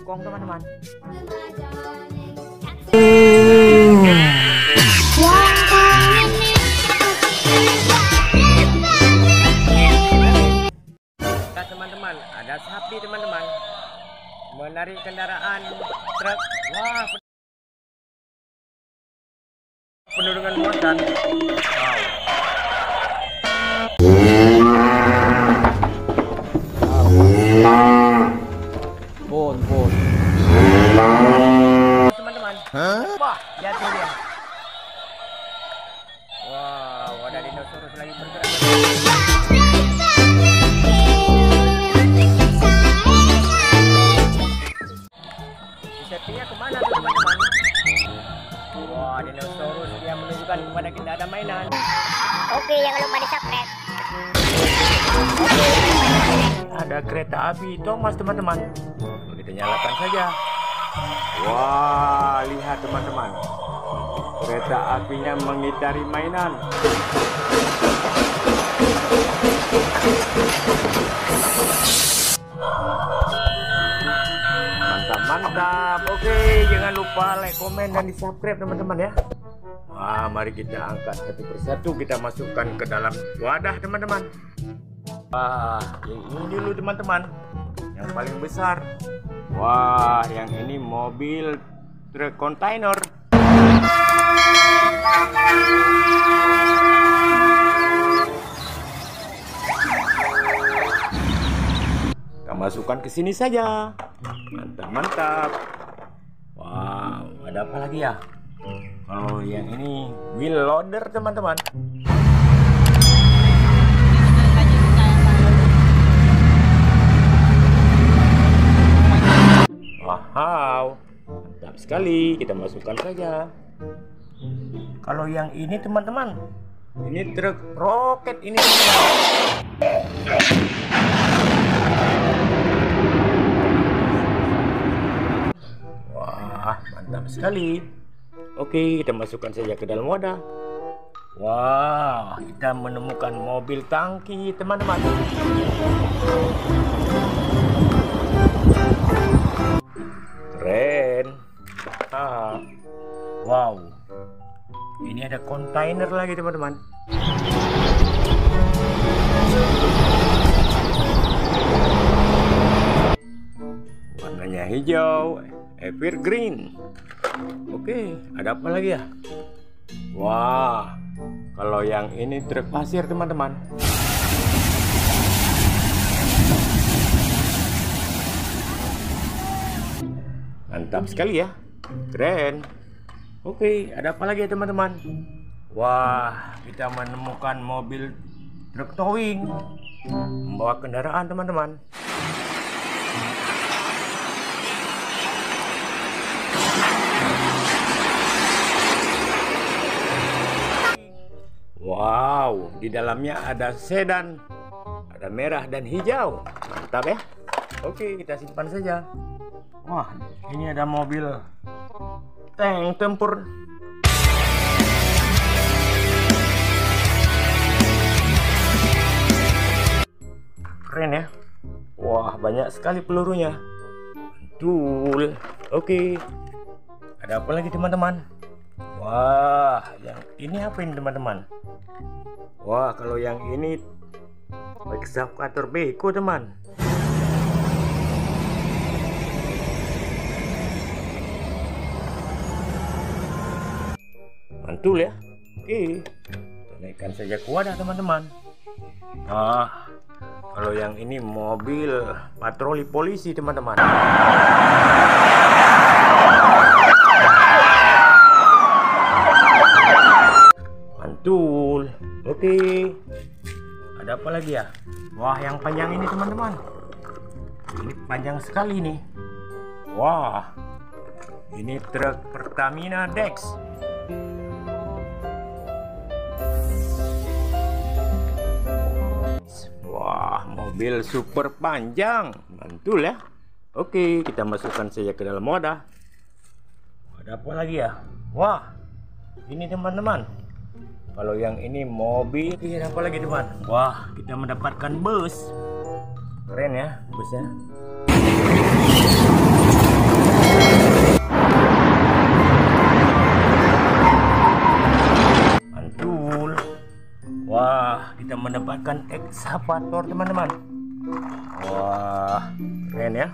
singkong teman-teman. Nah, teman-teman, ada sapi teman-teman menarik kendaraan truk. Wah, penuh dengan muatan. Wow. Bon. Teman-teman. Wah, jatuh dia. Wow, ada dinosaurus lagi bergerak. Sepertinya kemana tuh teman-teman? Wah, dinosaurus dia menunjukkan kepada kita ada mainan. Oke, jangan lupa di subscribe. Ada kereta api Thomas teman-teman. Kita nyalakan saja. Wah, lihat teman-teman. Kereta apinya mengitari mainan. Mantap. Oke, jangan lupa like, komen, dan di subscribe teman-teman ya. Wah, mari kita angkat satu persatu, kita masukkan ke dalam wadah teman-teman. Wah, yang ini dulu teman-teman, yang paling besar. Wah, yang ini mobil truk kontainer. Kita masukkan ke sini saja. Mantap. Wow, ada apa lagi ya? Kalau yang ini wheel loader teman-teman. Wow, mantap sekali. Kita masukkan saja. Kalau yang ini teman-teman, ini truk roket ini teman-teman. Wah, mantap sekali. Oke, kita masukkan saja ke dalam wadah. Wah, kita menemukan mobil tangki teman-teman. Keren. Wow, ini ada kontainer lagi teman-teman. Warnanya hijau, evergreen. Oke, ada apa lagi ya? Wah, kalau yang ini truk pasir teman-teman. Mantap sekali ya, keren. Oke, ada apa lagi ya teman-teman? Wah, kita menemukan mobil truk towing membawa kendaraan teman-teman. Wow, di dalamnya ada sedan, ada merah dan hijau. Mantap ya. Oke, kita simpan saja. Wah, ini ada mobil tank tempur. Keren ya. Wah, banyak sekali pelurunya. Mantul. Oke. Ada apa lagi teman-teman? Wah, yang ini apa ini teman-teman? Wah, kalau yang ini ekskavator beko teman. Mantul ya. Oke, naikkan saja ke wadah teman-teman. Ah, kalau yang ini mobil patroli polisi teman-teman. Mantul. Oke, ada apa lagi ya? Wah, yang panjang ini teman-teman. Ini panjang sekali nih. Wah, ini truk Pertamina Dex. Wah, mobil super panjang. Mantul ya. Oke, kita masukkan saja ke dalam wadah. Ada apa lagi ya? Wah, ini teman-teman. Kalau yang ini mobil, ini apa lagi teman? Wah, kita mendapatkan bus. Keren ya busnya. kita mendapatkan ekskavator teman-teman. Wah, keren ya.